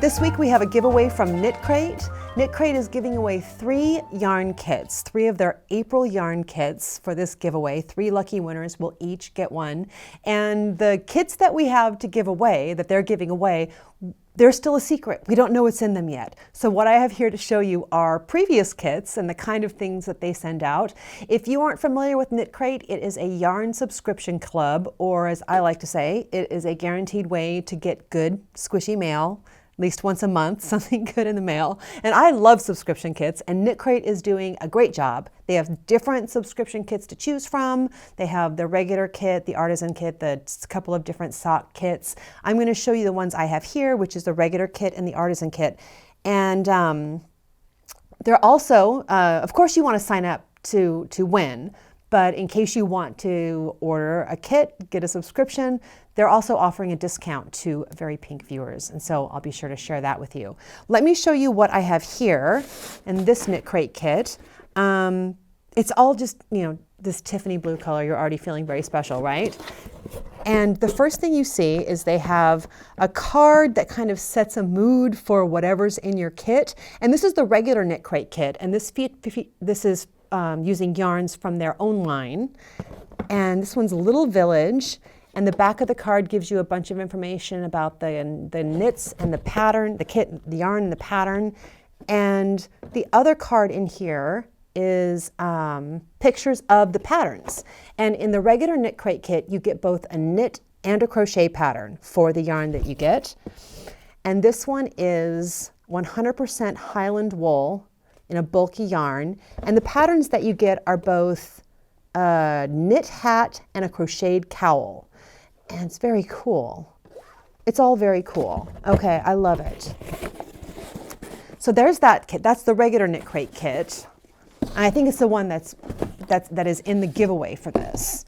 This week we have a giveaway from KnitCrate. KnitCrate is giving away 3 yarn kits, 3 of their April yarn kits for this giveaway. 3 lucky winners will each get one. And the kits that we have to give away, that they're giving away, they're still a secret. We don't know what's in them yet. So what I have here to show you are previous kits and the kind of things that they send out. If you aren't familiar with KnitCrate, it is a yarn subscription club, or as I like to say, it is a guaranteed way to get good, squishy mail, at least once a month, something good in the mail. And I love subscription kits, and KnitCrate is doing a great job. They have different subscription kits to choose from. They have the regular kit, the artisan kit, the couple of different sock kits. I'm going to show you the ones I have here, which is the regular kit and the artisan kit. And they're also, of course you want to sign up to win, but in case you want to order a kit, get a subscription, they're also offering a discount to VeryPink viewers, and so I'll be sure to share that with you. Let me show you what I have here in this KnitCrate kit. It's all just, this Tiffany blue color. You're already feeling very special, right? And the first thing you see is they have a card that kind of sets a mood for whatever's in your kit. And this is the regular KnitCrate kit, and this is using yarns from their own line. And this one's Little Village. And the back of the card gives you a bunch of information about the knits and the pattern, the kit, the yarn and the pattern. And the other card in here is pictures of the patterns. And in the regular KnitCrate kit, you get both a knit and a crochet pattern for the yarn that you get. And this one is 100% Highland wool in a bulky yarn. And the patterns that you get are both a knit hat and a crocheted cowl. And it's very cool. It's all very cool. Okay, I love it. So there's that kit. That's the regular KnitCrate kit. And I think it's the one that is in the giveaway for this.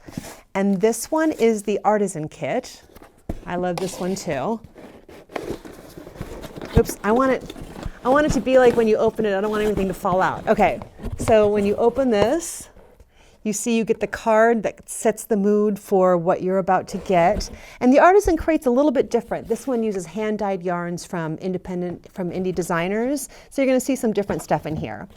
And this one is the artisan kit. I love this one too. Oops, I want it to be like when you open it, I don't want anything to fall out. Okay, so when you open this, you see you get the card that sets the mood for what you're about to get. And the artisan crate's a little bit different. This one uses hand-dyed yarns from indie designers. So you're going to see some different stuff in here.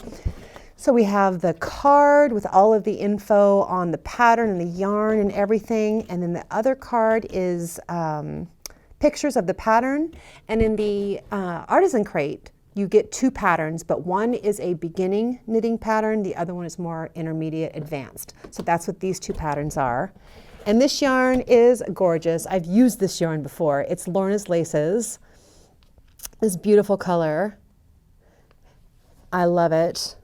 So we have the card with all of the info on the pattern and the yarn and everything. And then the other card is pictures of the pattern. And in the artisan crate, you get 2 patterns, but one is a beginning knitting pattern, the other one is more intermediate advanced. So that's what these 2 patterns are. And this yarn is gorgeous. I've used this yarn before. It's Lorna's Laces. This beautiful color. I love it.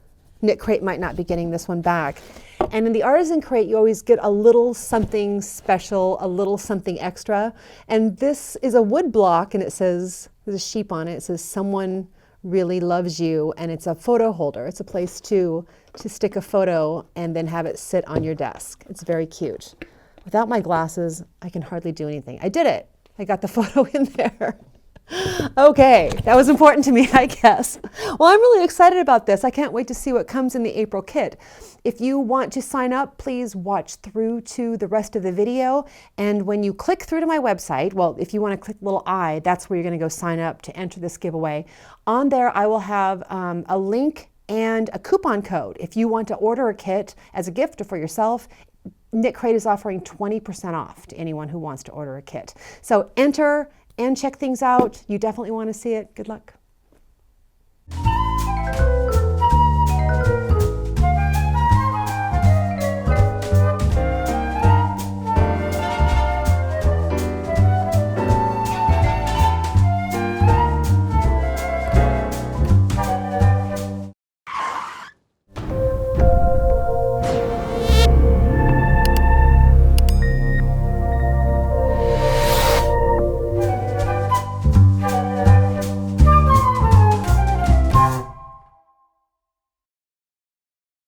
KnitCrate might not be getting this one back. And in the artisan crate, you always get a little something special, a little something extra. And this is a wood block, and it says, there's a sheep on it. It says, "Someone really loves you," and it's a photo holder. It's a place to stick a photo and then have it sit on your desk. It's very cute. Without my glasses, I can hardly do anything. I did it. I got the photo in there. Okay, that was important to me, I guess. Well, I'm really excited about this. I can't wait to see what comes in the April kit. If you want to sign up, please watch through to the rest of the video. And when you click through to my website, well, if you want to click the little I, that's where you're going to go sign up to enter this giveaway. On there, I will have a link and a coupon code. If you want to order a kit as a gift or for yourself, KnitCrate is offering 20% off to anyone who wants to order a kit. So enter and check things out. You definitely want to see it. Good luck.